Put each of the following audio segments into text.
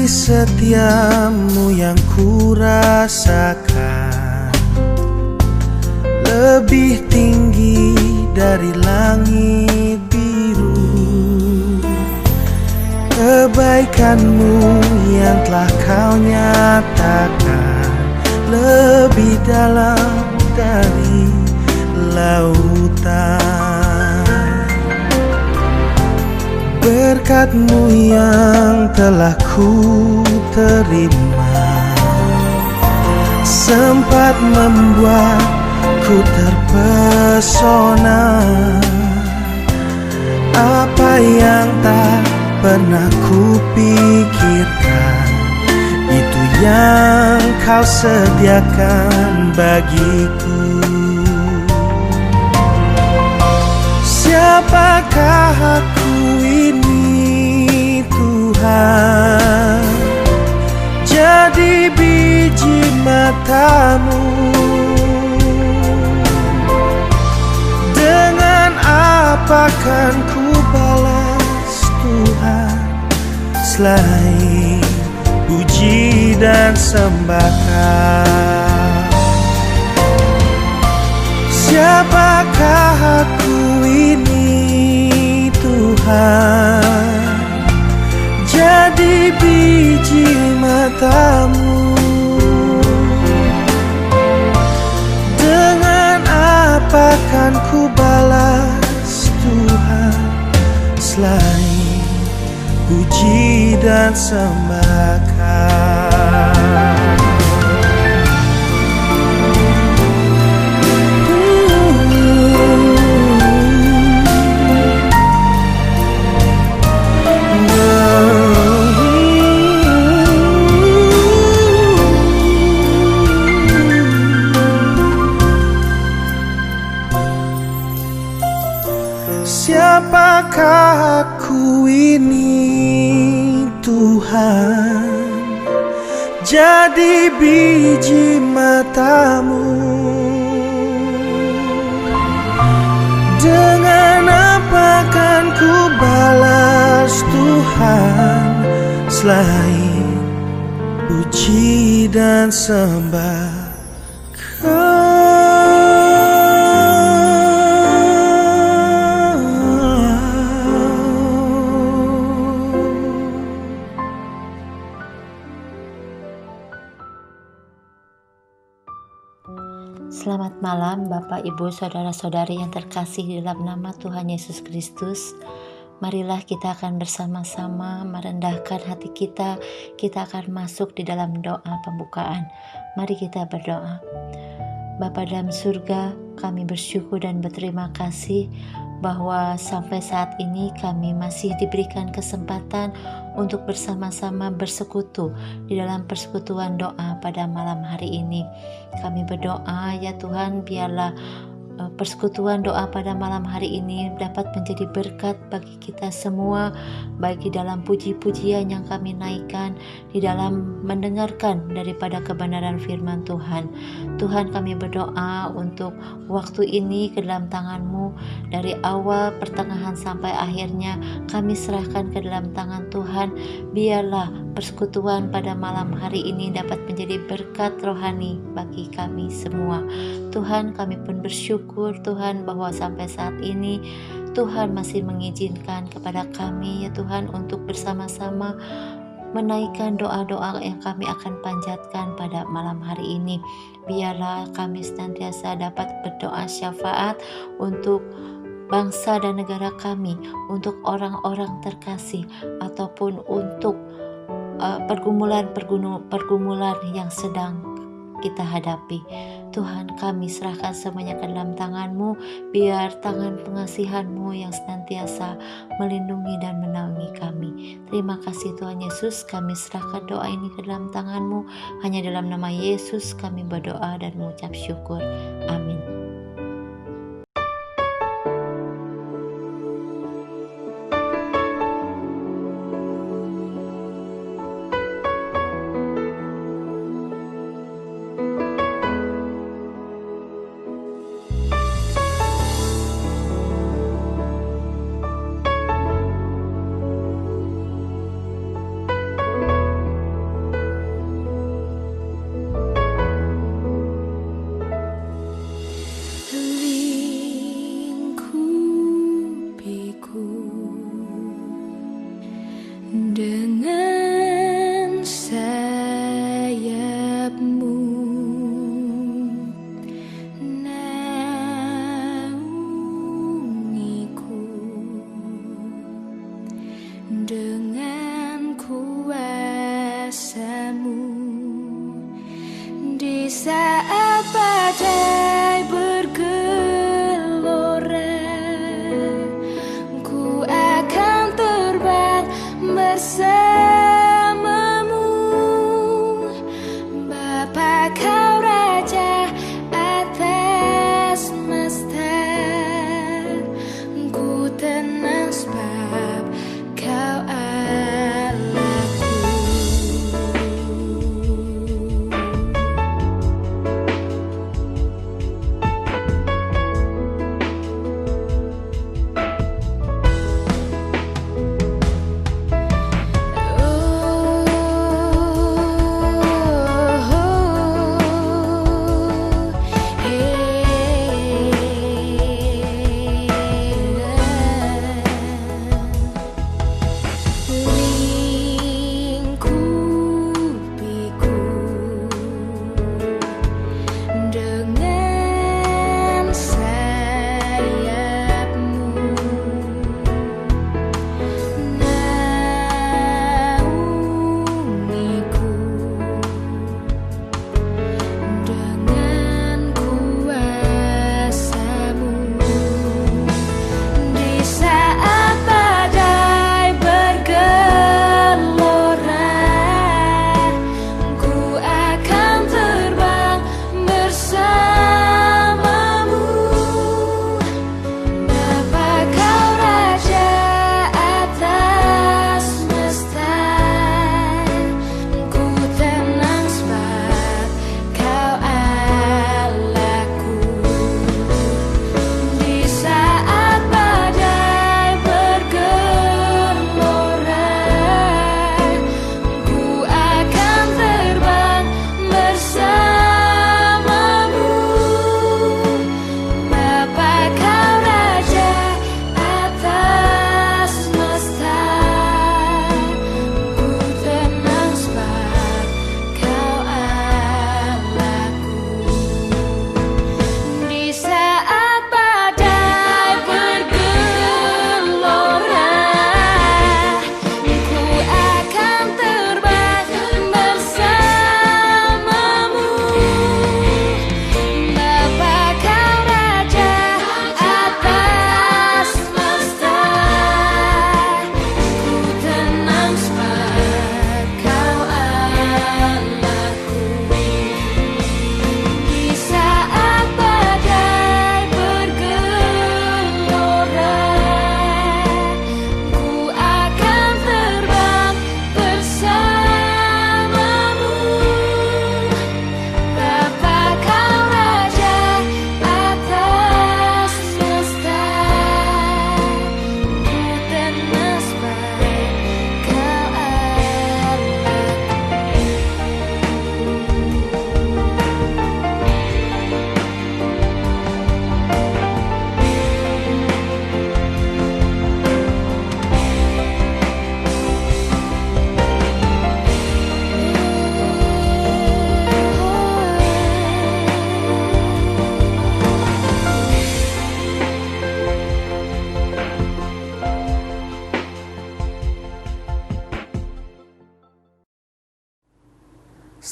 Kasih setiamu yang kurasakan lebih tinggi dari langit biru. Kebaikanmu yang telah kau nyatakan lebih dalam dari lautan. Berkat-Mu yang telah ku terima sempat membuatku terpesona. Apa yang tak pernah kupikirkan, itu yang kau sediakan bagiku. Siapakah aku ini Tuhan? Jadi biji mata-Mu. Dengan apa kan ku balas Tuhan selain puji dan sembahkan? Siapakah aku ini Tuhan? Jadi biji mata-Mu. Dengan apa kan ku balas Tuhan selain puji dan sembahkan? Siapakah aku ini Tuhan? Jadi biji mata-Mu. Dengan apa kan ku balas Tuhan selain puji dan sembah? Selamat malam Bapak, Ibu, Saudara-saudari yang terkasih di dalam nama Tuhan Yesus Kristus. Marilah kita akan bersama-sama merendahkan hati kita. Kita akan masuk di dalam doa pembukaan. Mari kita berdoa. Bapa dalam surga, kami bersyukur dan berterima kasih bahwa sampai saat ini kami masih diberikan kesempatan untuk bersama-sama bersekutu di dalam persekutuan doa pada malam hari ini. Kami berdoa ya Tuhan, biarlah persekutuan doa pada malam hari ini dapat menjadi berkat bagi kita semua, baik di dalam puji-pujian yang kami naikkan, di dalam mendengarkan daripada kebenaran firman Tuhan. Tuhan, kami berdoa untuk waktu ini ke dalam tangan-Mu, dari awal, pertengahan sampai akhirnya kami serahkan ke dalam tangan Tuhan. Biarlah persekutuan pada malam hari ini dapat menjadi berkat rohani bagi kami semua. Tuhan, kami pun bersyukur Tuhan bahwa sampai saat ini Tuhan masih mengizinkan kepada kami ya Tuhan untuk bersama-sama menaikkan doa-doa yang kami akan panjatkan pada malam hari ini. Biarlah kami senantiasa dapat berdoa syafaat untuk bangsa dan negara kami, untuk orang-orang terkasih, ataupun untuk pergumulan yang sedang kita hadapi. Tuhan, kami serahkan semuanya ke dalam tangan-Mu. Biar tangan pengasihan-Mu yang senantiasa melindungi dan menaungi kami. Terima kasih Tuhan Yesus, kami serahkan doa ini ke dalam tangan-Mu. Hanya dalam nama Yesus kami berdoa dan mengucap syukur. Amin.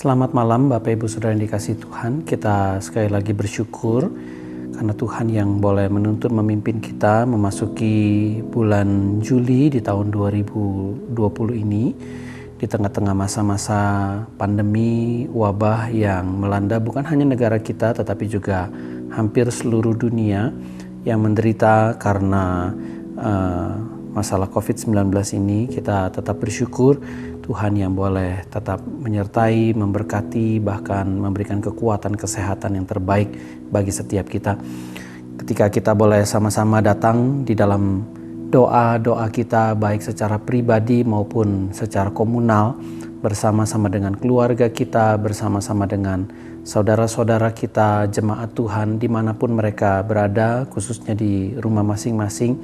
Selamat malam Bapak Ibu Saudara yang dikasihi Tuhan. Kita sekali lagi bersyukur karena Tuhan yang boleh menuntun memimpin kita memasuki bulan Juli di tahun 2020 ini, di tengah-tengah masa-masa pandemi wabah yang melanda bukan hanya negara kita tetapi juga hampir seluruh dunia yang menderita karena masalah COVID-19 ini. Kita tetap bersyukur Tuhan yang boleh tetap menyertai, memberkati, bahkan memberikan kekuatan kesehatan yang terbaik bagi setiap kita. Ketika kita boleh sama-sama datang di dalam doa-doa kita, baik secara pribadi maupun secara komunal, bersama-sama dengan keluarga kita, bersama-sama dengan saudara-saudara kita, jemaat Tuhan, dimanapun mereka berada, khususnya di rumah masing-masing,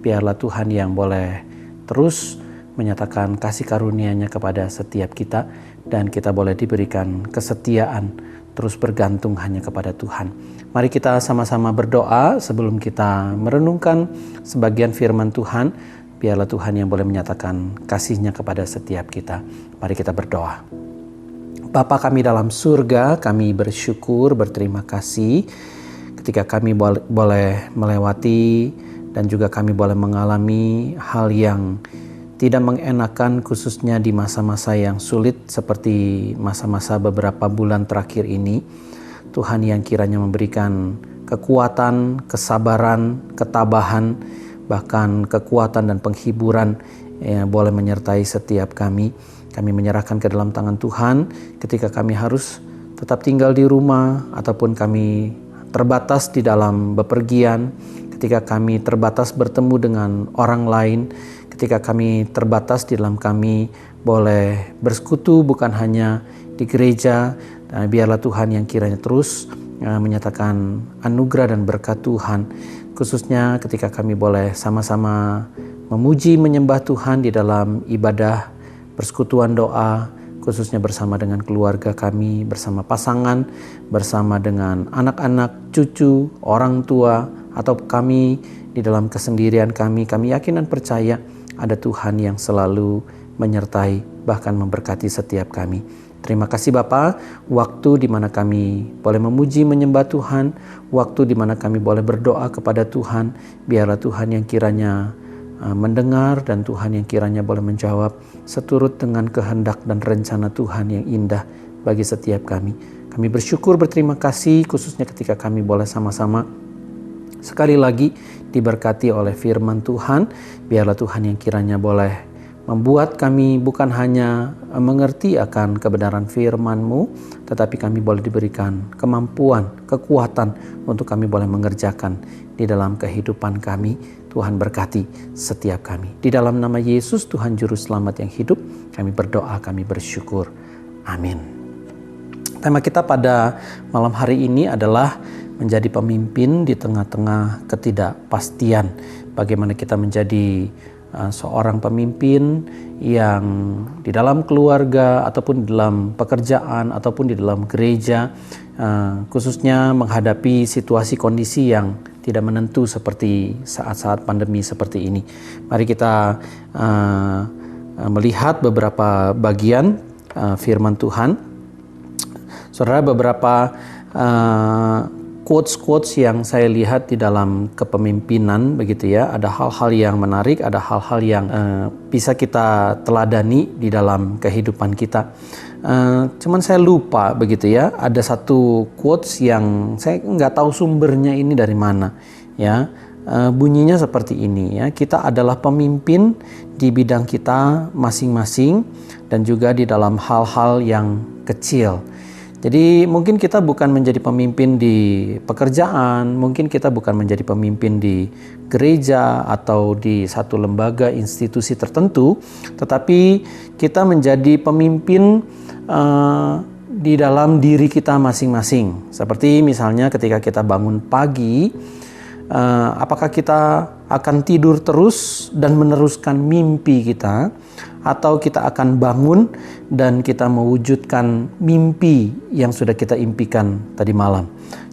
biarlah Tuhan yang boleh terus menyatakan kasih karunia-Nya kepada setiap kita, dan kita boleh diberikan kesetiaan terus bergantung hanya kepada Tuhan. Mari kita sama-sama berdoa sebelum kita merenungkan sebagian firman Tuhan. Biarlah Tuhan yang boleh menyatakan kasih-Nya kepada setiap kita. Mari kita berdoa. Bapa kami dalam surga, kami bersyukur, berterima kasih ketika kami boleh melewati dan juga kami boleh mengalami hal yang tidak mengenakan, khususnya di masa-masa yang sulit seperti masa-masa beberapa bulan terakhir ini. Tuhan yang kiranya memberikan kekuatan, kesabaran, ketabahan, bahkan kekuatan dan penghiburan yang boleh menyertai setiap kami. Kami menyerahkan ke dalam tangan Tuhan ketika kami harus tetap tinggal di rumah ataupun kami terbatas di dalam bepergian, ketika kami terbatas bertemu dengan orang lain, ketika kami terbatas di dalam kami boleh bersekutu bukan hanya di gereja. Biarlah Tuhan yang kiranya terus menyatakan anugerah dan berkat Tuhan, khususnya ketika kami boleh sama-sama memuji menyembah Tuhan di dalam ibadah persekutuan doa, khususnya bersama dengan keluarga kami, bersama pasangan, bersama dengan anak-anak, cucu, orang tua, atau kami di dalam kesendirian kami yakin dan percaya ada Tuhan yang selalu menyertai, bahkan memberkati setiap kami. Terima kasih Bapa, waktu di mana kami boleh memuji menyembah Tuhan, waktu di mana kami boleh berdoa kepada Tuhan, biarlah Tuhan yang kiranya mendengar dan Tuhan yang kiranya boleh menjawab seturut dengan kehendak dan rencana Tuhan yang indah bagi setiap kami. Kami bersyukur, berterima kasih khususnya ketika kami boleh sama-sama sekali lagi diberkati oleh firman Tuhan. Biarlah Tuhan yang kiranya boleh membuat kami bukan hanya mengerti akan kebenaran firman-Mu, tetapi kami boleh diberikan kemampuan, kekuatan untuk kami boleh mengerjakan di dalam kehidupan kami. Tuhan berkati setiap kami. Di dalam nama Yesus Tuhan Juru Selamat yang hidup, kami berdoa, kami bersyukur. Amin. Tema kita pada malam hari ini adalah menjadi pemimpin di tengah-tengah ketidakpastian. Bagaimana kita menjadi seorang pemimpin yang di dalam keluarga ataupun di dalam pekerjaan ataupun di dalam gereja, khususnya menghadapi situasi kondisi yang tidak menentu seperti saat-saat pandemi seperti ini. Mari kita melihat beberapa bagian firman Tuhan. Saudara, beberapa quotes-quotes yang saya lihat di dalam kepemimpinan begitu ya, ada hal-hal yang menarik, ada hal-hal yang bisa kita teladani di dalam kehidupan kita. Cuman saya lupa begitu ya, ada satu quotes yang saya nggak tahu sumbernya ini dari mana ya. Bunyinya seperti ini ya, kita adalah pemimpin di bidang kita masing-masing dan juga di dalam hal-hal yang kecil. Jadi mungkin kita bukan menjadi pemimpin di pekerjaan, mungkin kita bukan menjadi pemimpin di gereja atau di satu lembaga institusi tertentu, tetapi kita menjadi pemimpin di dalam diri kita masing-masing. Seperti misalnya ketika kita bangun pagi, apakah kita akan tidur terus dan meneruskan mimpi kita, atau kita akan bangun dan kita mewujudkan mimpi yang sudah kita impikan tadi malam.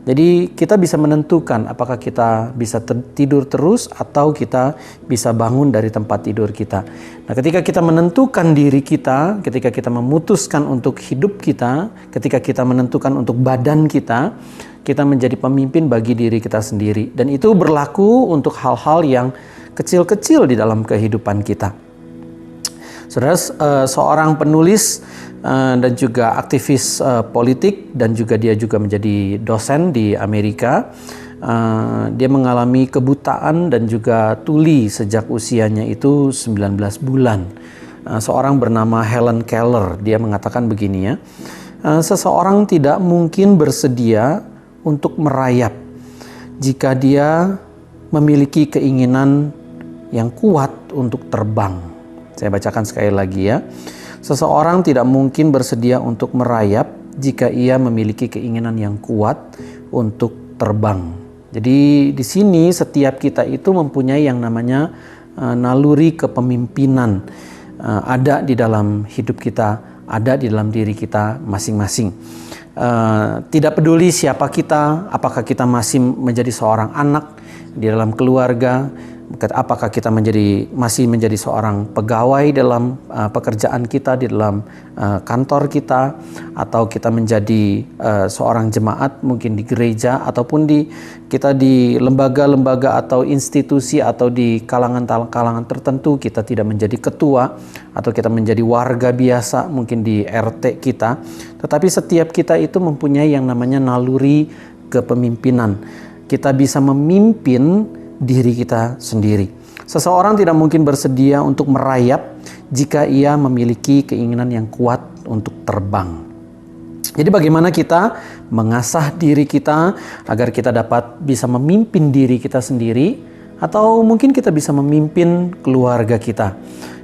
Jadi kita bisa menentukan apakah kita bisa tidur terus atau kita bisa bangun dari tempat tidur kita. Nah, ketika kita menentukan diri kita, ketika kita memutuskan untuk hidup kita, ketika kita menentukan untuk badan kita menjadi pemimpin bagi diri kita sendiri. Dan itu berlaku untuk hal-hal yang kecil-kecil di dalam kehidupan kita. Saudara, seorang penulis dan juga aktivis politik, dan juga dia juga menjadi dosen di Amerika. Dia mengalami kebutaan dan juga tuli sejak usianya itu 19 bulan. Seorang bernama Helen Keller, dia mengatakan begini ya, seseorang tidak mungkin bersedia untuk merayap jika dia memiliki keinginan yang kuat untuk terbang. Saya bacakan sekali lagi ya. Seseorang tidak mungkin bersedia untuk merayap jika ia memiliki keinginan yang kuat untuk terbang. Jadi di sini setiap kita itu mempunyai yang namanya naluri kepemimpinan, ada di dalam hidup kita, ada di dalam diri kita masing-masing. Tidak peduli siapa kita, apakah kita masih menjadi seorang anak di dalam keluarga, apakah kita masih menjadi seorang pegawai dalam pekerjaan kita, di dalam kantor kita, atau kita menjadi seorang jemaat mungkin di gereja, ataupun kita di lembaga-lembaga atau institusi, atau di kalangan tertentu kita tidak menjadi ketua, atau kita menjadi warga biasa mungkin di RT kita. Tetapi setiap kita itu mempunyai yang namanya naluri kepemimpinan. Kita bisa memimpin diri kita sendiri. Seseorang tidak mungkin bersedia untuk merayap jika ia memiliki keinginan yang kuat untuk terbang. Jadi bagaimana kita mengasah diri kita agar kita dapat bisa memimpin diri kita sendiri, atau mungkin kita bisa memimpin keluarga kita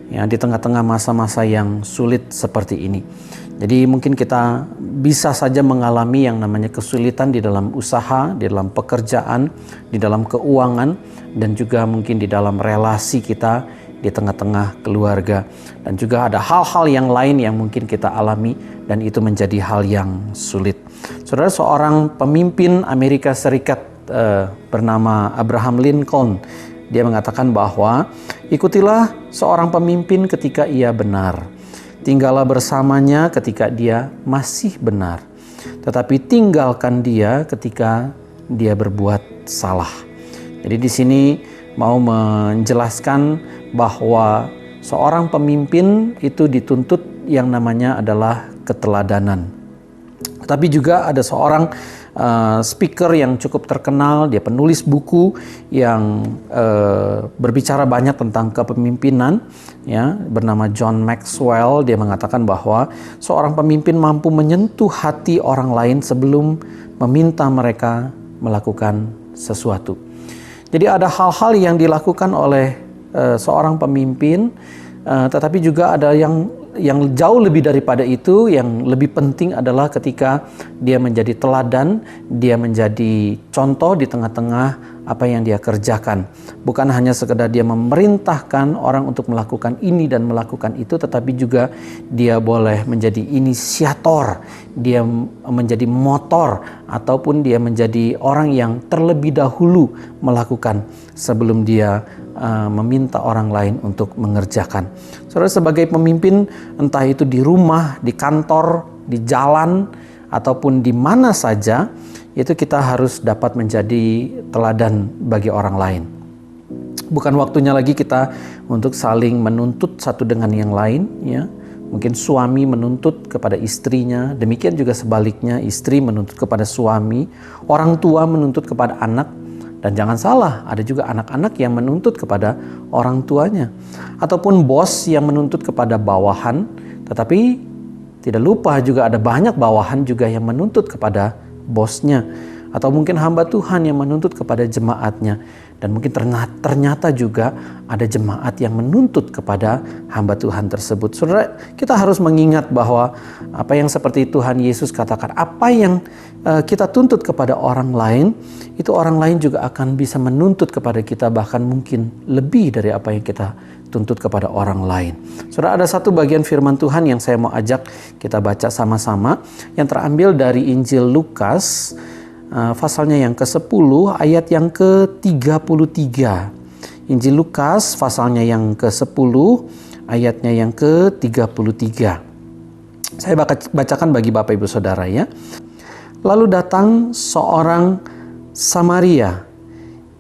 ya di tengah-tengah masa-masa yang sulit seperti ini. Jadi mungkin kita bisa saja mengalami yang namanya kesulitan di dalam usaha, di dalam pekerjaan, di dalam keuangan, dan juga mungkin di dalam relasi kita di tengah-tengah keluarga. Dan juga ada hal-hal yang lain yang mungkin kita alami, dan itu menjadi hal yang sulit. Saudara, seorang pemimpin Amerika Serikat bernama Abraham Lincoln, dia mengatakan bahwa ikutilah seorang pemimpin ketika ia benar. Tinggallah bersamanya ketika dia masih benar, tetapi tinggalkan dia ketika dia berbuat salah. Jadi di sini mau menjelaskan bahwa seorang pemimpin itu dituntut yang namanya adalah keteladanan. Tapi juga ada seorang speaker yang cukup terkenal, dia penulis buku yang berbicara banyak tentang kepemimpinan, ya, bernama John Maxwell. Dia mengatakan bahwa seorang pemimpin mampu menyentuh hati orang lain sebelum meminta mereka melakukan sesuatu. Jadi ada hal-hal yang dilakukan oleh seorang pemimpin, tetapi juga ada yang jauh lebih daripada itu. Yang lebih penting adalah ketika dia menjadi teladan, dia menjadi contoh di tengah-tengah apa yang dia kerjakan. Bukan hanya sekedar dia memerintahkan orang untuk melakukan ini dan melakukan itu, tetapi juga dia boleh menjadi inisiator, dia menjadi motor, ataupun dia menjadi orang yang terlebih dahulu melakukan sebelum dia meminta orang lain untuk mengerjakan. Saudara, sebagai pemimpin, entah itu di rumah, di kantor, di jalan, ataupun di mana saja, itu kita harus dapat menjadi teladan bagi orang lain. Bukan waktunya lagi kita untuk saling menuntut satu dengan yang lain, ya. Mungkin suami menuntut kepada istrinya, demikian juga sebaliknya, istri menuntut kepada suami, orang tua menuntut kepada anak. Dan jangan salah, ada juga anak-anak yang menuntut kepada orang tuanya. Ataupun bos yang menuntut kepada bawahan, tetapi tidak lupa juga ada banyak bawahan juga yang menuntut kepada bosnya. Atau mungkin hamba Tuhan yang menuntut kepada jemaatnya. Dan mungkin ternyata juga ada jemaat yang menuntut kepada hamba Tuhan tersebut. Saudara, kita harus mengingat bahwa apa yang seperti Tuhan Yesus katakan, apa yang kita tuntut kepada orang lain, itu orang lain juga akan bisa menuntut kepada kita, bahkan mungkin lebih dari apa yang kita tuntut kepada orang lain. Saudara, ada satu bagian firman Tuhan yang saya mau ajak kita baca sama-sama, yang terambil dari Injil Lukas pasalnya yang ke-10 ayat yang ke-33. Injil Lukas pasalnya yang ke-10 ayatnya yang ke-33. Saya bacakan bagi Bapak Ibu Saudara ya. Lalu datang seorang Samaria.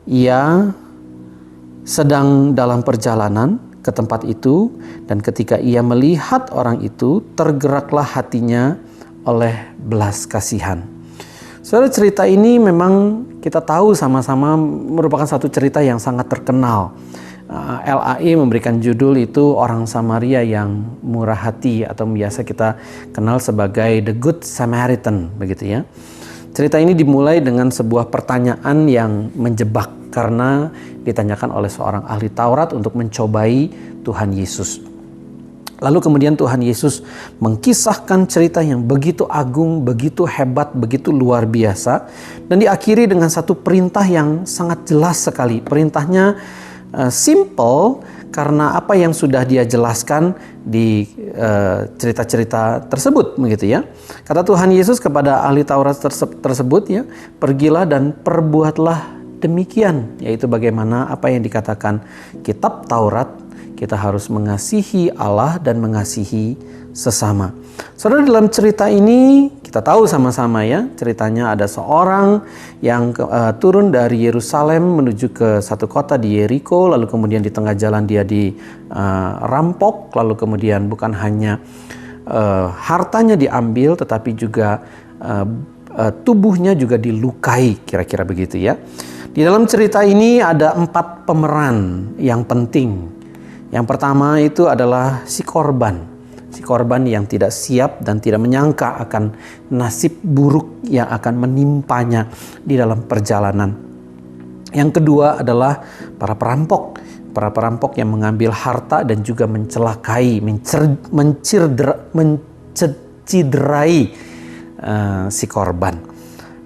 Ia sedang dalam perjalanan ke tempat itu, dan ketika ia melihat orang itu, tergeraklah hatinya oleh belas kasihan. Saudara, cerita ini memang kita tahu sama-sama merupakan satu cerita yang sangat terkenal. LAI memberikan judul itu Orang Samaria yang Murah Hati, atau biasa kita kenal sebagai The Good Samaritan, begitu ya. Cerita ini dimulai dengan sebuah pertanyaan yang menjebak karena ditanyakan oleh seorang ahli Taurat untuk mencobai Tuhan Yesus. Lalu kemudian Tuhan Yesus mengkisahkan cerita yang begitu agung, begitu hebat, begitu luar biasa. Dan diakhiri dengan satu perintah yang sangat jelas sekali. Perintahnya simple karena apa yang sudah dia jelaskan di cerita-cerita tersebut, begitu ya. Kata Tuhan Yesus kepada ahli Taurat tersebut ya, pergilah dan perbuatlah demikian. Yaitu bagaimana apa yang dikatakan kitab Taurat, kita harus mengasihi Allah dan mengasihi sesama. Saudara, dalam cerita ini kita tahu sama-sama ya, ceritanya ada seorang yang turun dari Yerusalem menuju ke satu kota di Yeriko, lalu kemudian di tengah jalan dia dirampok, lalu kemudian bukan hanya hartanya diambil, tetapi juga tubuhnya juga dilukai, kira-kira begitu ya. Di dalam cerita ini ada 4 pemeran yang penting. Yang pertama itu adalah si korban yang tidak siap dan tidak menyangka akan nasib buruk yang akan menimpanya di dalam perjalanan. Yang kedua adalah para perampok yang mengambil harta dan juga mencelakai, menciderai si korban.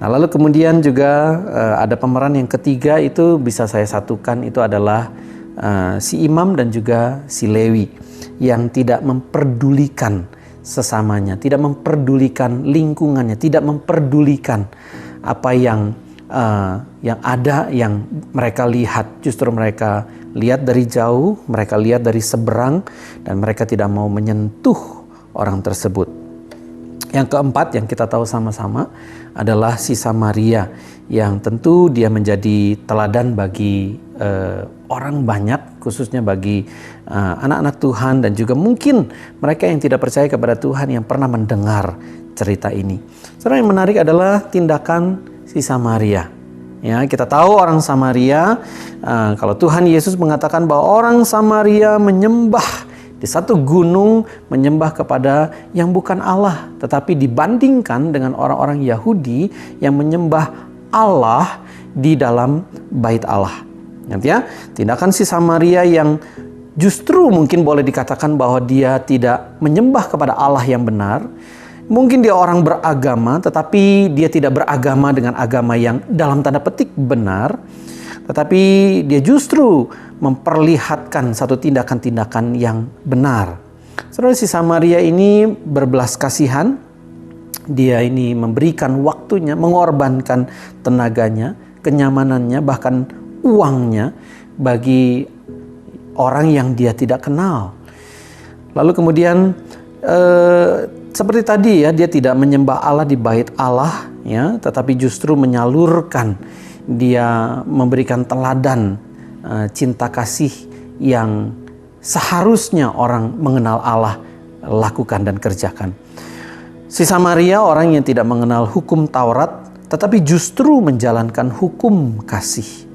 Nah, lalu kemudian juga ada pemeran yang ketiga, itu bisa saya satukan, itu adalah si imam dan juga si Lewi yang tidak memperdulikan sesamanya, tidak memperdulikan lingkungannya, tidak memperdulikan apa yang ada, yang mereka lihat. Justru mereka lihat dari jauh, mereka lihat dari seberang, dan mereka tidak mau menyentuh orang tersebut. Yang keempat yang kita tahu sama-sama adalah si Samaria, yang tentu dia menjadi teladan bagi orang banyak, khususnya bagi anak-anak Tuhan dan juga mungkin mereka yang tidak percaya kepada Tuhan yang pernah mendengar cerita ini. Saudara, yang menarik adalah tindakan si Samaria. Ya, kita tahu orang Samaria, kalau Tuhan Yesus mengatakan bahwa orang Samaria menyembah di satu gunung, menyembah kepada yang bukan Allah, tetapi dibandingkan dengan orang-orang Yahudi yang menyembah Allah di dalam bait Allah. Ya, tindakan si Samaria yang justru mungkin boleh dikatakan bahwa dia tidak menyembah kepada Allah yang benar. Mungkin dia orang beragama, tetapi dia tidak beragama dengan agama yang dalam tanda petik benar. Tetapi dia justru memperlihatkan satu tindakan-tindakan yang benar. Saudara, si Samaria ini berbelas kasihan. Dia ini memberikan waktunya, mengorbankan tenaganya, kenyamanannya, bahkan uangnya bagi orang yang dia tidak kenal. Lalu kemudian seperti tadi ya, dia tidak menyembah Allah di bait Allah ya, tetapi justru menyalurkan, dia memberikan teladan cinta kasih yang seharusnya orang mengenal Allah lakukan dan kerjakan. Si Samaria orang yang tidak mengenal hukum Taurat, tetapi justru menjalankan hukum kasih.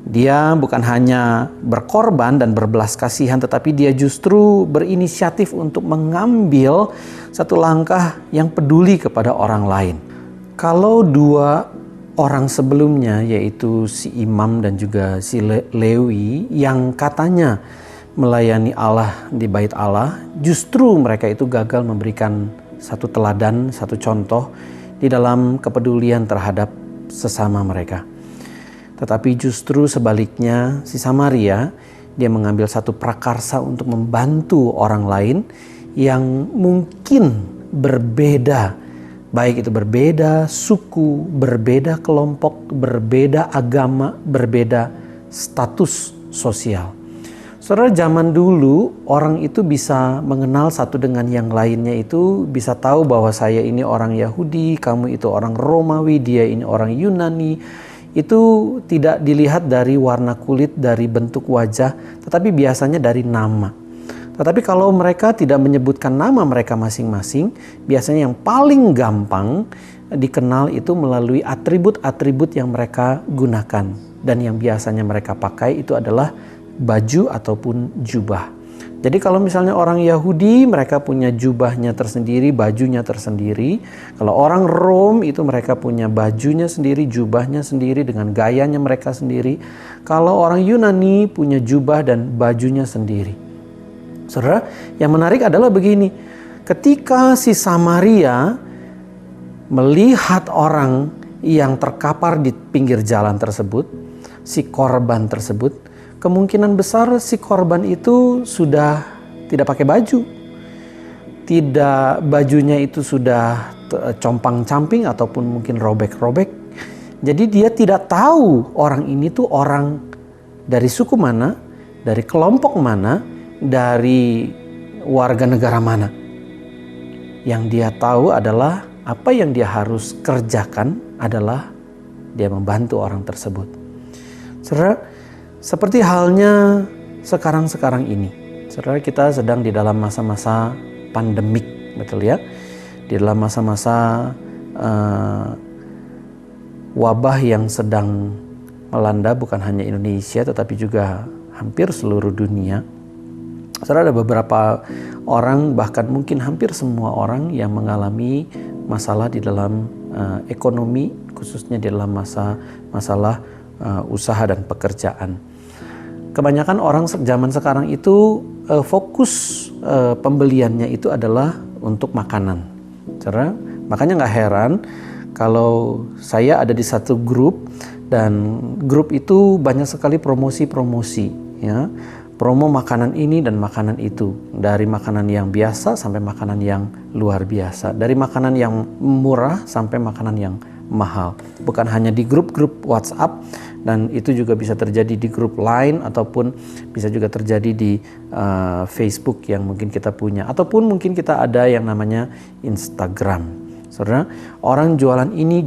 Dia bukan hanya berkorban dan berbelas kasihan, tetapi dia justru berinisiatif untuk mengambil satu langkah yang peduli kepada orang lain. Kalau dua orang sebelumnya, yaitu si imam dan juga si Lewi yang katanya melayani Allah di bait Allah, justru mereka itu gagal memberikan satu teladan, satu contoh di dalam kepedulian terhadap sesama mereka. Tetapi justru sebaliknya, si Samaria, dia mengambil satu prakarsa untuk membantu orang lain yang mungkin berbeda Baik itu berbeda suku, berbeda kelompok, berbeda agama, berbeda status sosial. Saudara, zaman dulu orang itu bisa mengenal satu dengan yang lainnya, itu bisa tahu bahwa saya ini orang Yahudi, kamu itu orang Romawi, dia ini orang Yunani. Itu tidak dilihat dari warna kulit, dari bentuk wajah, tetapi biasanya dari nama. Tetapi kalau mereka tidak menyebutkan nama mereka masing-masing, biasanya yang paling gampang dikenal itu melalui atribut-atribut yang mereka gunakan. Dan yang biasanya mereka pakai itu adalah baju ataupun jubah. Jadi kalau misalnya orang Yahudi, mereka punya jubahnya tersendiri, bajunya tersendiri. Kalau orang Rom itu mereka punya bajunya sendiri, jubahnya sendiri dengan gayanya mereka sendiri. Kalau orang Yunani punya jubah dan bajunya sendiri. Saudara, yang menarik adalah begini. Ketika si Samaria melihat orang yang terkapar di pinggir jalan tersebut, si korban tersebut, kemungkinan besar si korban itu sudah tidak pakai baju. Tidak, bajunya itu sudah compang-camping ataupun mungkin robek-robek. Jadi dia tidak tahu orang ini tuh orang dari suku mana, dari kelompok mana, dari warga negara mana. Yang dia tahu adalah apa yang dia harus kerjakan adalah dia membantu orang tersebut. Saudara, seperti halnya sekarang ini. Saudara, kita sedang di dalam masa-masa pandemik, betul ya? Di dalam masa-masa wabah yang sedang melanda bukan hanya Indonesia tetapi juga hampir seluruh dunia. Saudara, ada beberapa orang, bahkan mungkin hampir semua orang yang mengalami masalah di dalam ekonomi, khususnya di dalam masalah usaha dan pekerjaan. Kebanyakan orang zaman sekarang itu fokus pembeliannya itu adalah untuk makanan. Saudara, makanya nggak heran kalau saya ada di satu grup dan grup itu banyak sekali promosi-promosi, ya. Promo makanan ini dan makanan itu. Dari makanan yang biasa sampai makanan yang luar biasa. Dari makanan yang murah sampai makanan yang mahal. Bukan hanya di grup-grup WhatsApp, dan itu juga bisa terjadi di grup Line ataupun bisa juga terjadi di Facebook yang mungkin kita punya. Ataupun mungkin kita ada yang namanya Instagram. Saudara, orang jualan ini,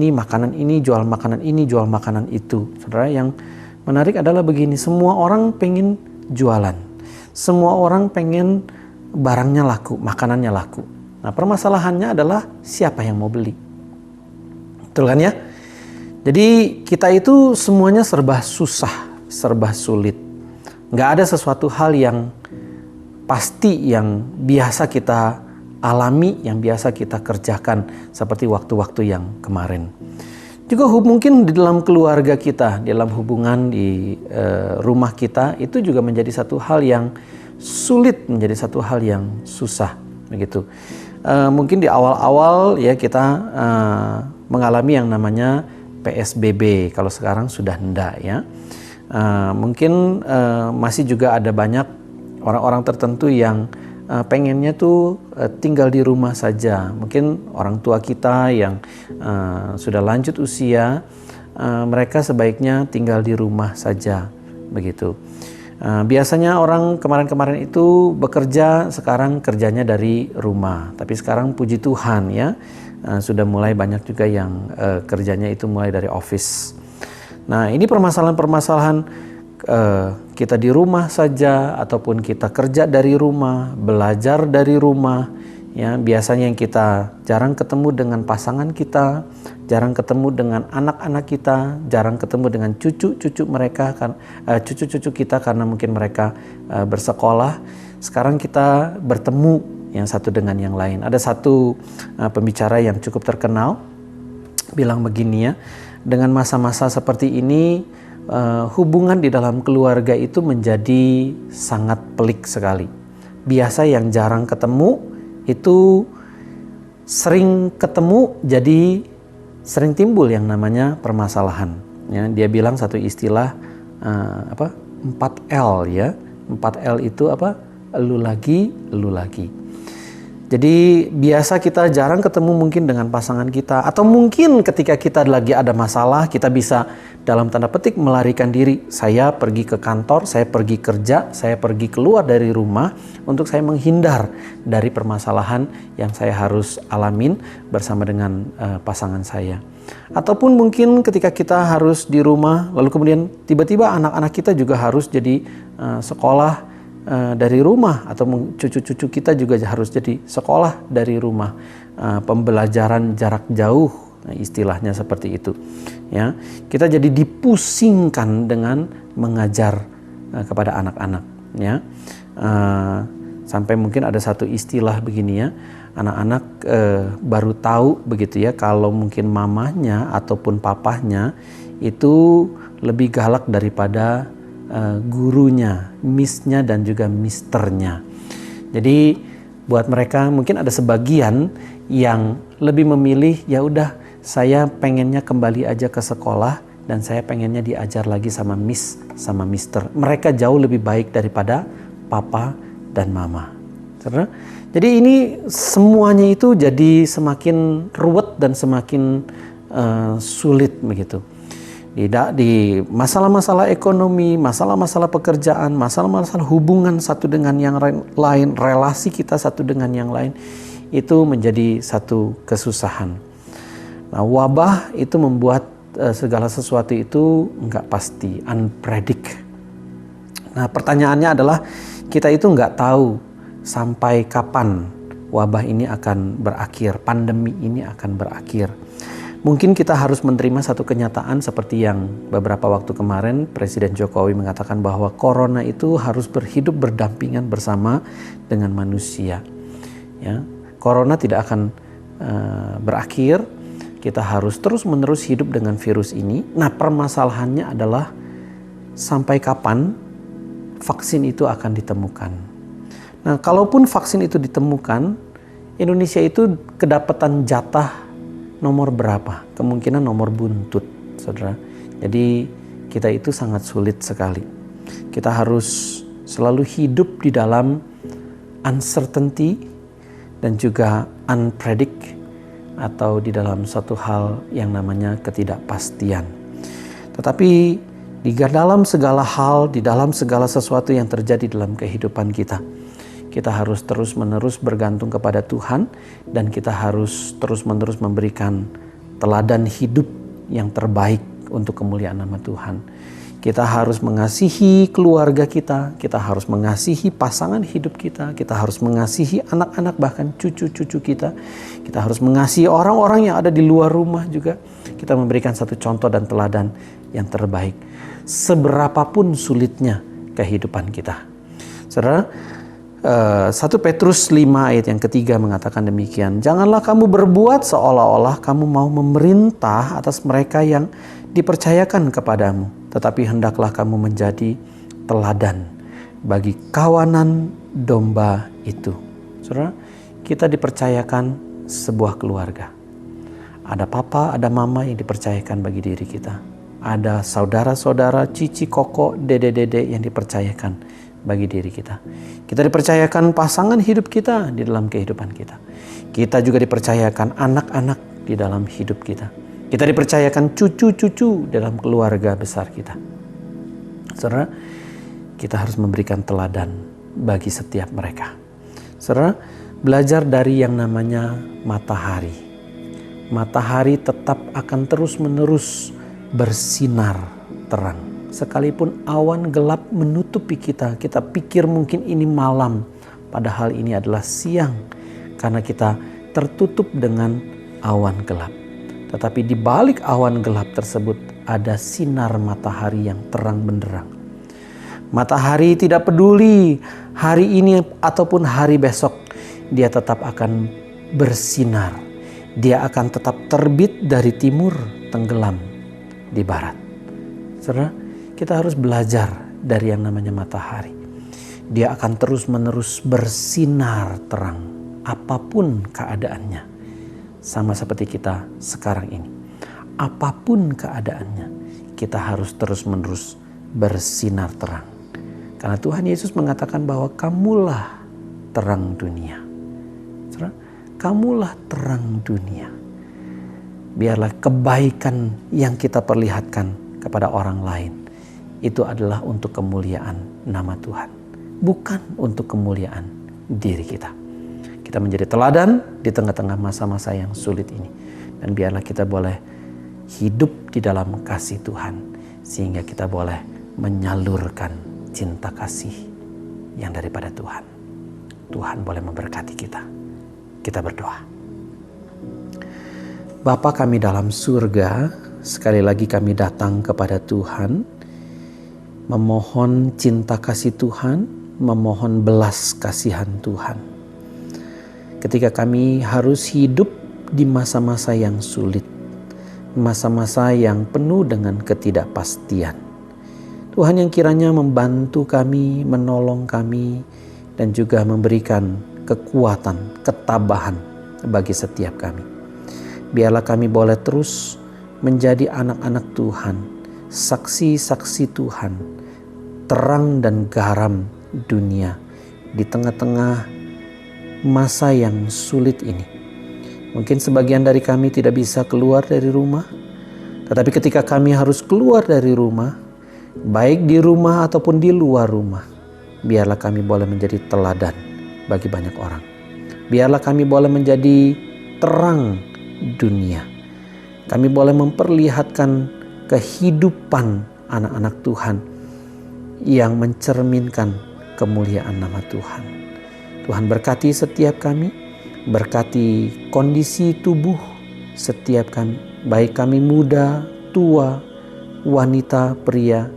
makanan ini, jual makanan ini, jual makanan itu. Saudara, yang menarik adalah begini, semua orang pengen jualan. Semua orang pengen barangnya laku, makanannya laku. Nah, permasalahannya adalah siapa yang mau beli. Betul kan ya? Jadi kita itu semuanya serba susah, serba sulit. Nggak ada sesuatu hal yang pasti yang biasa kita alami, yang biasa kita kerjakan seperti waktu-waktu yang kemarin. Juga mungkin di dalam keluarga kita, di dalam hubungan di rumah kita, itu juga menjadi satu hal yang sulit, menjadi satu hal yang susah, begitu. Mungkin di awal-awal ya kita mengalami yang namanya PSBB, kalau sekarang sudah enggak ya. Mungkin masih juga ada banyak orang-orang tertentu yang pengennya tuh tinggal di rumah saja. Mungkin orang tua kita yang sudah lanjut usia, mereka sebaiknya tinggal di rumah saja, begitu. Biasanya orang kemarin-kemarin itu bekerja, sekarang kerjanya dari rumah. Tapi sekarang puji Tuhan ya, sudah mulai banyak juga yang kerjanya itu mulai dari office. Nah, ini permasalahan-permasalahan kita di rumah saja ataupun kita kerja dari rumah, belajar dari rumah, ya. Biasanya yang kita jarang ketemu dengan pasangan kita, jarang ketemu dengan anak-anak kita, jarang ketemu dengan cucu-cucu mereka, cucu-cucu kita karena mungkin mereka bersekolah. Sekarang kita bertemu yang satu dengan yang lain. Ada satu pembicara yang cukup terkenal bilang begini ya, dengan masa-masa seperti ini hubungan di dalam keluarga itu menjadi sangat pelik sekali. Biasa yang jarang ketemu itu sering ketemu, jadi sering timbul yang namanya permasalahan. Ya, dia bilang satu istilah 4L ya. 4L itu apa? Elu lagi, elu lagi. Jadi biasa kita jarang ketemu mungkin dengan pasangan kita, atau mungkin ketika kita lagi ada masalah kita bisa dalam tanda petik melarikan diri. Saya pergi ke kantor, saya pergi kerja, saya pergi keluar dari rumah untuk saya menghindar dari permasalahan yang saya harus alamin bersama dengan pasangan saya. Ataupun mungkin ketika kita harus di rumah, lalu kemudian tiba-tiba anak-anak kita juga harus jadi sekolah dari rumah, atau cucu-cucu kita juga harus jadi sekolah dari rumah, pembelajaran jarak jauh, istilahnya seperti itu. Ya, kita jadi dipusingkan dengan mengajar kepada anak-anak. Ya, sampai mungkin ada satu istilah begini ya, anak-anak baru tahu begitu ya, kalau mungkin mamanya ataupun papahnya itu lebih galak daripada gurunya, missnya dan juga misternya. Jadi buat mereka mungkin ada sebagian yang lebih memilih, ya udah saya pengennya kembali aja ke sekolah dan saya pengennya diajar lagi sama miss sama mister. Mereka jauh lebih baik daripada papa dan mama. Jadi ini semuanya itu jadi semakin ruwet dan semakin sulit begitu. Di masalah-masalah ekonomi, masalah-masalah pekerjaan, masalah-masalah hubungan satu dengan yang lain, relasi kita satu dengan yang lain, itu menjadi satu kesusahan. Nah, wabah itu membuat segala sesuatu itu nggak pasti, unpredict. Nah, pertanyaannya adalah kita itu nggak tahu sampai kapan wabah ini akan berakhir, pandemi ini akan berakhir. Mungkin kita harus menerima satu kenyataan seperti yang beberapa waktu kemarin Presiden Jokowi mengatakan bahwa corona itu harus hidup berdampingan bersama dengan manusia. Ya, corona tidak akan berakhir. Kita harus terus-menerus hidup dengan virus ini. Nah, permasalahannya adalah sampai kapan vaksin itu akan ditemukan. Nah, kalaupun vaksin itu ditemukan, Indonesia itu kedapatan jatah nomor berapa? Kemungkinan nomor buntut, saudara. Jadi kita itu sangat sulit sekali. Kita harus selalu hidup di dalam uncertainty dan juga unpredict, atau di dalam suatu hal yang namanya ketidakpastian. Tetapi di dalam segala hal, di dalam segala sesuatu yang terjadi dalam kehidupan kita, kita harus terus-menerus bergantung kepada Tuhan, dan kita harus terus-menerus memberikan teladan hidup yang terbaik untuk kemuliaan nama Tuhan. Kita harus mengasihi keluarga kita, kita harus mengasihi pasangan hidup kita, kita harus mengasihi anak-anak bahkan cucu-cucu kita. Kita harus mengasihi orang-orang yang ada di luar rumah juga. Kita memberikan satu contoh dan teladan yang terbaik. Seberapapun sulitnya kehidupan kita. Saudara, 1 Petrus 5 ayat yang ketiga mengatakan demikian. Janganlah kamu berbuat seolah-olah kamu mau memerintah atas mereka yang dipercayakan kepadamu, tetapi hendaklah kamu menjadi teladan bagi kawanan domba itu. Saudara, kita dipercayakan sebuah keluarga. Ada papa, ada mama yang dipercayakan bagi diri kita. Ada saudara-saudara, cici, koko, dede-dede yang dipercayakan bagi diri kita. Kita dipercayakan pasangan hidup kita di dalam kehidupan kita. Kita juga dipercayakan anak-anak di dalam hidup kita. Kita dipercayakan cucu-cucu dalam keluarga besar kita. Saudara, kita harus memberikan teladan bagi setiap mereka. Saudara, belajar dari yang namanya matahari. Matahari tetap akan terus-menerus bersinar terang. Sekalipun awan gelap menutupi kita, kita pikir mungkin ini malam, padahal ini adalah siang karena kita tertutup dengan awan gelap. Tetapi di balik awan gelap tersebut ada sinar matahari yang terang benderang. Matahari tidak peduli hari ini ataupun hari besok, dia tetap akan bersinar. Dia akan tetap terbit dari timur, tenggelam di barat. Saudara, kita harus belajar dari yang namanya matahari. Dia akan terus-menerus bersinar terang apapun keadaannya. Sama seperti kita sekarang ini. Apapun keadaannya, kita harus terus-menerus bersinar terang. Karena Tuhan Yesus mengatakan bahwa kamulah terang dunia. Saudara, Kamulah terang dunia. Biarlah kebaikan yang kita perlihatkan kepada orang lain itu adalah untuk kemuliaan nama Tuhan, bukan untuk kemuliaan diri kita. Kita menjadi teladan di tengah-tengah masa-masa yang sulit ini. Dan biarlah kita boleh hidup di dalam kasih Tuhan, sehingga kita boleh menyalurkan cinta kasih yang daripada Tuhan. Tuhan boleh memberkati kita. Kita berdoa. Bapa kami dalam surga, sekali lagi kami datang kepada Tuhan, memohon cinta kasih Tuhan, memohon belas kasihan Tuhan. Ketika kami harus hidup di masa-masa yang sulit, masa-masa yang penuh dengan ketidakpastian, Tuhan yang kiranya membantu kami, menolong kami, dan juga memberikan kekuatan, ketabahan bagi setiap kami. Biarlah kami boleh terus menjadi anak-anak Tuhan, saksi-saksi Tuhan, terang dan garam dunia di tengah-tengah masa yang sulit ini. Mungkin sebagian dari kami tidak bisa keluar dari rumah, tetapi ketika kami harus keluar dari rumah, baik di rumah ataupun di luar rumah, biarlah kami boleh menjadi teladan bagi banyak orang. Biarlah kami boleh menjadi terang dunia. Kami boleh memperlihatkan kehidupan anak-anak Tuhan yang mencerminkan kemuliaan nama Tuhan. Tuhan berkati setiap kami, berkati kondisi tubuh setiap kami, baik kami muda, tua, wanita, pria,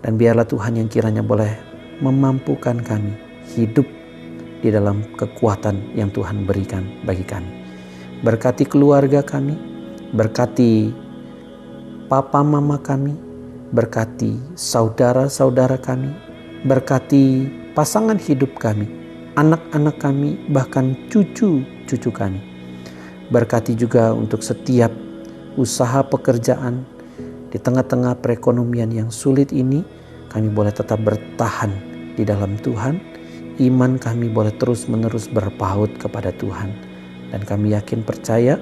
dan biarlah Tuhan yang kiranya boleh memampukan kami hidup di dalam kekuatan yang Tuhan berikan bagi kami. Berkati keluarga kami, berkati papa mama kami, berkati saudara-saudara kami, berkati pasangan hidup kami, anak-anak kami, bahkan cucu-cucu kami. Berkati juga untuk setiap usaha pekerjaan di tengah-tengah perekonomian yang sulit ini, kami boleh tetap bertahan di dalam Tuhan. Iman kami boleh terus-menerus berpaut kepada Tuhan. Dan kami yakin percaya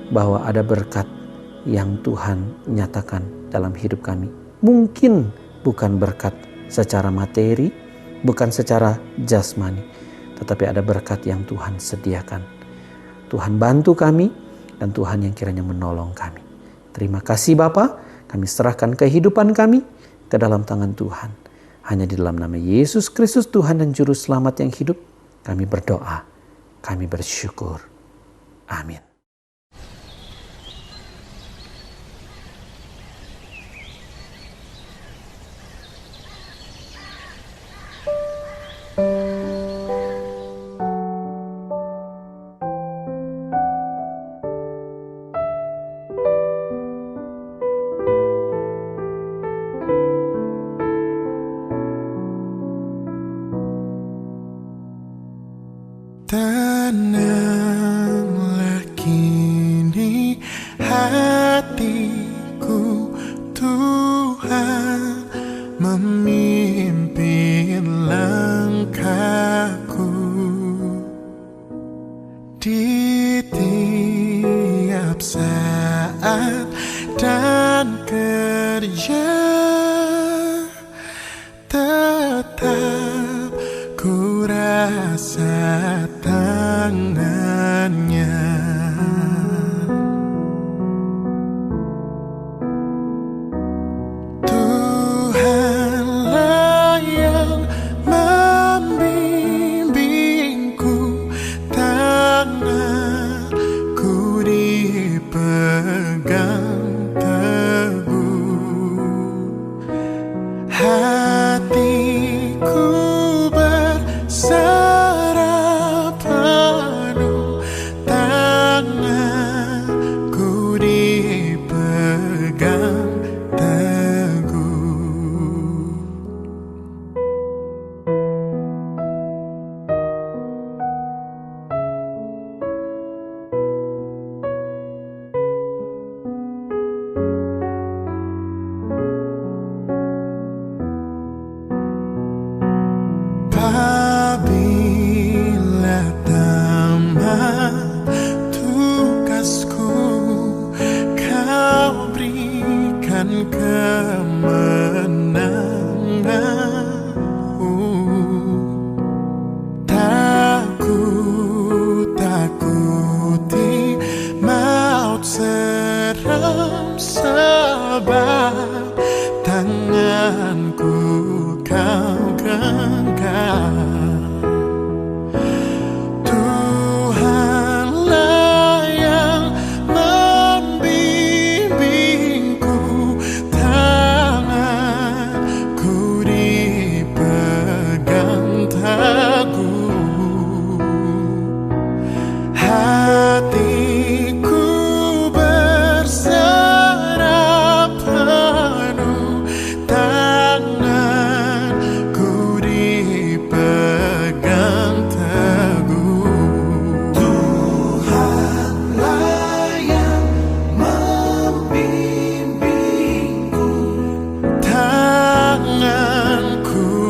bahwa ada berkat yang Tuhan nyatakan dalam hidup kami. Mungkin bukan berkat secara materi, bukan secara jasmani, tetapi ada berkat yang Tuhan sediakan. Tuhan bantu kami dan Tuhan yang kiranya menolong kami. Terima kasih Bapa, kami serahkan kehidupan kami ke dalam tangan Tuhan. Hanya di dalam nama Yesus Kristus Tuhan dan Juru Selamat yang hidup, kami berdoa, kami bersyukur. Amin. Tenanglah kini hatiku, Tuhan memimpin langkahku di tiap saat dan kerja. Tetap ku rasa tangannya. Tuhanlah yang membimbingku, tanganku dipegang teguh. Hatiku berserah penuh, tanganku dipegang teguh. ku kau genggam. Tuhanlah yang membimbingku, tanganku dipegang teguh, hatiku berserah penuh, tanganku dipegang teguh. Tuhanlah yang membimbingku, tanganku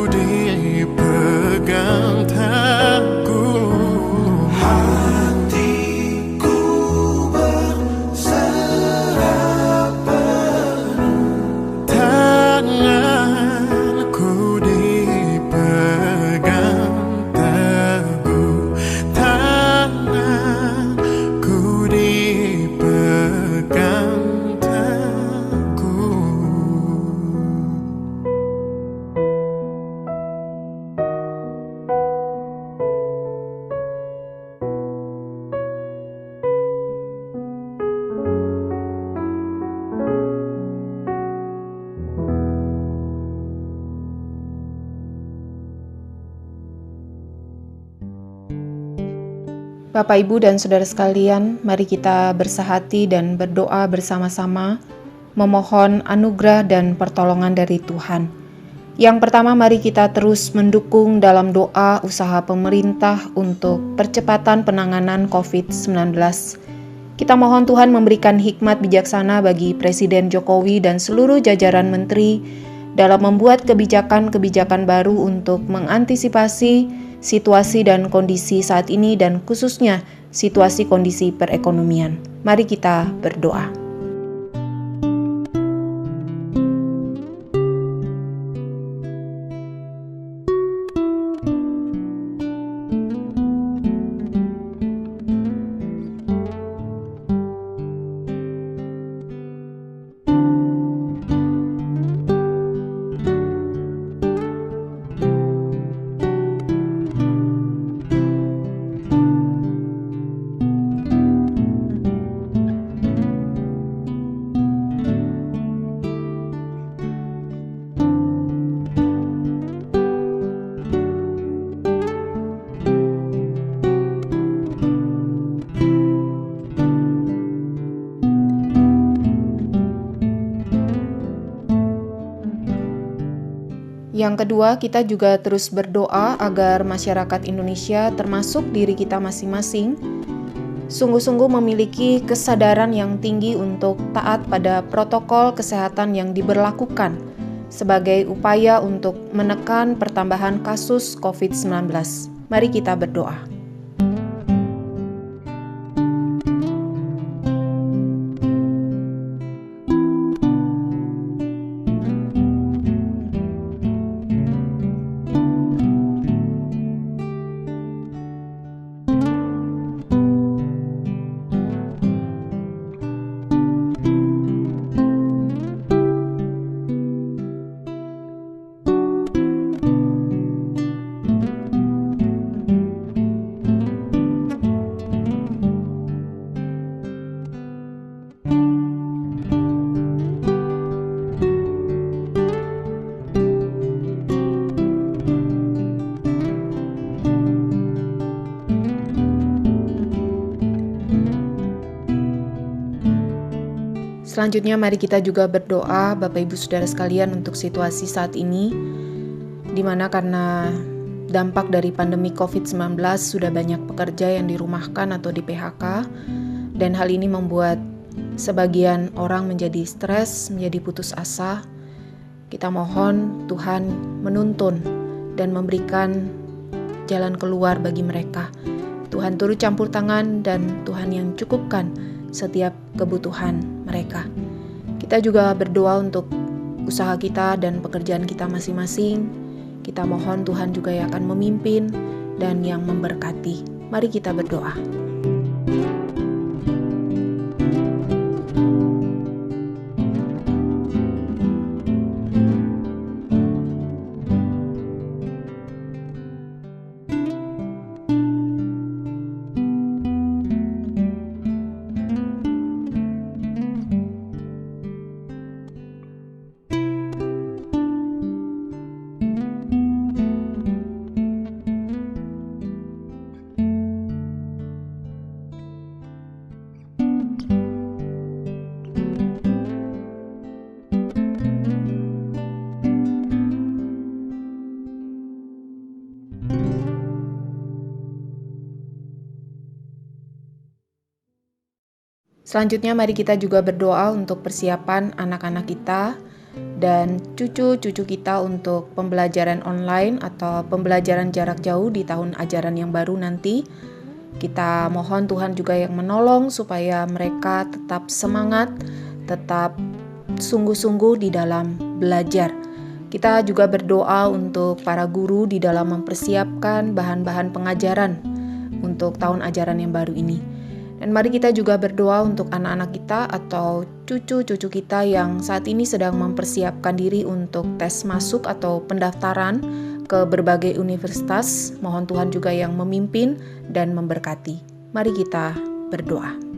dipegang teguh, hatiku berserah penuh, tanganku dipegang teguh, tanganku dipegang teguh. Bapak, Ibu, dan Saudara sekalian, mari kita bersahati dan berdoa bersama-sama, memohon anugerah dan pertolongan dari Tuhan. Yang pertama, mari kita terus mendukung dalam doa usaha pemerintah untuk percepatan penanganan COVID-19. Kita mohon Tuhan memberikan hikmat bijaksana bagi Presiden Jokowi dan seluruh jajaran menteri dalam membuat kebijakan-kebijakan baru untuk mengantisipasi situasi dan kondisi saat ini, dan khususnya situasi kondisi perekonomian. Mari kita berdoa. Yang kedua, kita juga terus berdoa agar masyarakat Indonesia, termasuk diri kita masing-masing, sungguh-sungguh memiliki kesadaran yang tinggi untuk taat pada protokol kesehatan yang diberlakukan sebagai upaya untuk menekan pertambahan kasus COVID-19. Mari kita berdoa. Selanjutnya mari kita juga berdoa Bapak Ibu Saudara sekalian untuk situasi saat ini, di mana karena dampak dari pandemi COVID-19 sudah banyak pekerja yang dirumahkan atau di PHK, dan hal ini membuat sebagian orang menjadi stres, menjadi putus asa. Kita mohon Tuhan menuntun dan memberikan jalan keluar bagi mereka. Tuhan turut campur tangan dan Tuhan yang cukupkan setiap kebutuhan mereka. Kita juga berdoa untuk usaha kita dan pekerjaan kita masing-masing. Kita mohon Tuhan juga yang akan memimpin dan yang memberkati. Mari kita berdoa. Selanjutnya mari kita juga berdoa untuk persiapan anak-anak kita dan cucu-cucu kita untuk pembelajaran online atau pembelajaran jarak jauh di tahun ajaran yang baru nanti. Kita mohon Tuhan juga yang menolong supaya mereka tetap semangat, tetap sungguh-sungguh di dalam belajar. Kita juga berdoa untuk para guru di dalam mempersiapkan bahan-bahan pengajaran untuk tahun ajaran yang baru ini. Dan mari kita juga berdoa untuk anak-anak kita atau cucu-cucu kita yang saat ini sedang mempersiapkan diri untuk tes masuk atau pendaftaran ke berbagai universitas. Mohon Tuhan juga yang memimpin dan memberkati. Mari kita berdoa.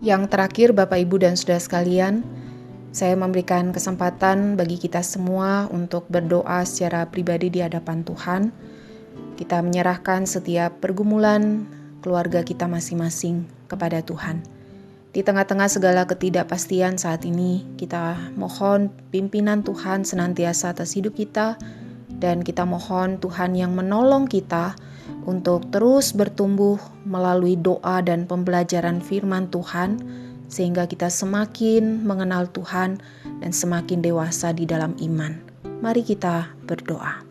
Yang terakhir, Bapak, Ibu, dan Saudara sekalian, saya memberikan kesempatan bagi kita semua untuk berdoa secara pribadi di hadapan Tuhan. Kita menyerahkan setiap pergumulan keluarga kita masing-masing kepada Tuhan. Di tengah-tengah segala ketidakpastian saat ini, kita mohon pimpinan Tuhan senantiasa atas hidup kita, dan kita mohon Tuhan yang menolong kita untuk terus bertumbuh melalui doa dan pembelajaran firman Tuhan, sehingga kita semakin mengenal Tuhan dan semakin dewasa di dalam iman. Mari kita berdoa.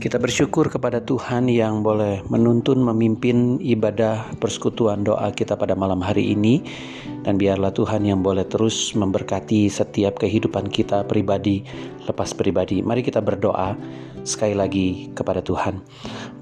Kita bersyukur kepada Tuhan yang boleh menuntun memimpin ibadah persekutuan doa kita pada malam hari ini. Dan biarlah Tuhan yang boleh terus memberkati setiap kehidupan kita pribadi lepas pribadi. Mari kita berdoa sekali lagi kepada Tuhan.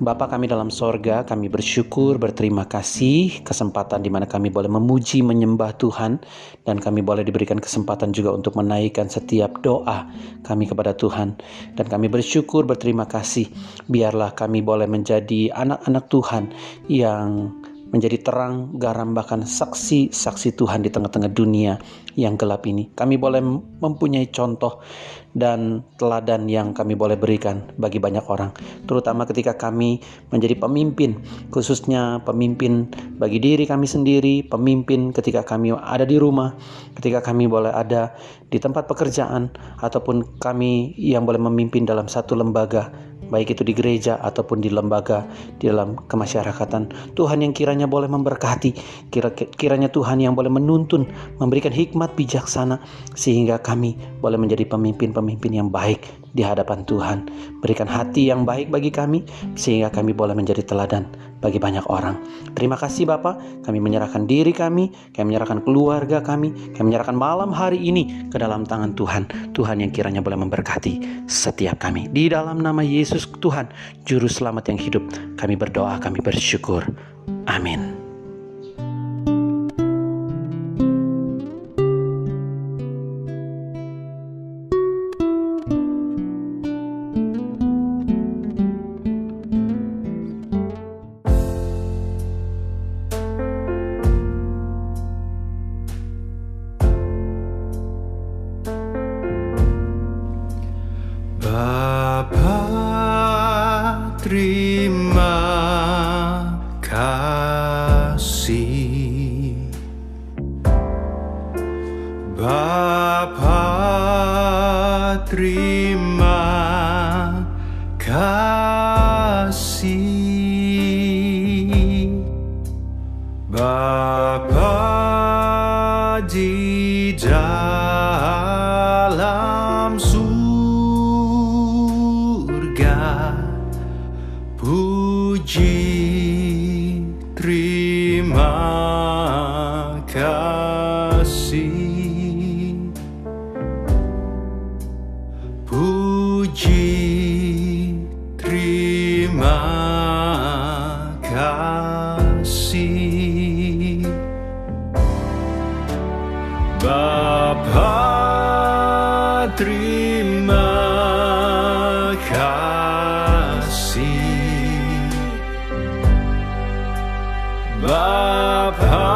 Bapa kami dalam sorga, kami bersyukur, berterima kasih kesempatan di mana kami boleh memuji, menyembah Tuhan. Dan kami boleh diberikan kesempatan juga untuk menaikkan setiap doa kami kepada Tuhan. Dan kami bersyukur, berterima kasih. Biarlah kami boleh menjadi anak-anak Tuhan yang menjadi terang, garam, bahkan saksi-saksi Tuhan di tengah-tengah dunia yang gelap ini. Kami boleh mempunyai contoh dan teladan yang kami boleh berikan bagi banyak orang, terutama ketika kami menjadi pemimpin, khususnya pemimpin bagi diri kami sendiri, pemimpin ketika kami ada di rumah, ketika kami boleh ada di tempat pekerjaan, ataupun kami yang boleh memimpin dalam satu lembaga, baik itu di gereja ataupun di lembaga di dalam kemasyarakatan. Tuhan yang kiranya boleh memberkati, kiranya Tuhan yang boleh menuntun, memberikan hikmat bijaksana, sehingga kami boleh menjadi pemimpin-pemimpin yang baik di hadapan Tuhan. Berikan hati yang baik bagi kami, sehingga kami boleh menjadi teladan bagi banyak orang. Terima kasih Bapa, kami menyerahkan diri kami menyerahkan keluarga kami menyerahkan malam hari ini ke dalam tangan Tuhan. Tuhan yang kiranya boleh memberkati setiap kami. Di dalam nama Yesus Tuhan, Juru Selamat yang hidup, kami berdoa, kami bersyukur. Amin. kasih Bapa di dalam surga, puji terima kasih, puji terima kasih. Bapa terima kasih, Bapa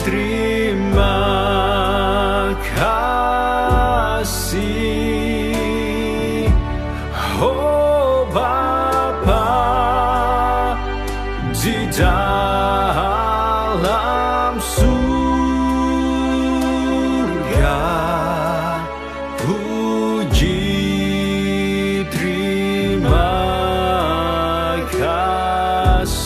terima kasih. Oh Bapa di dalam surga, puji terima kasih,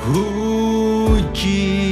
puji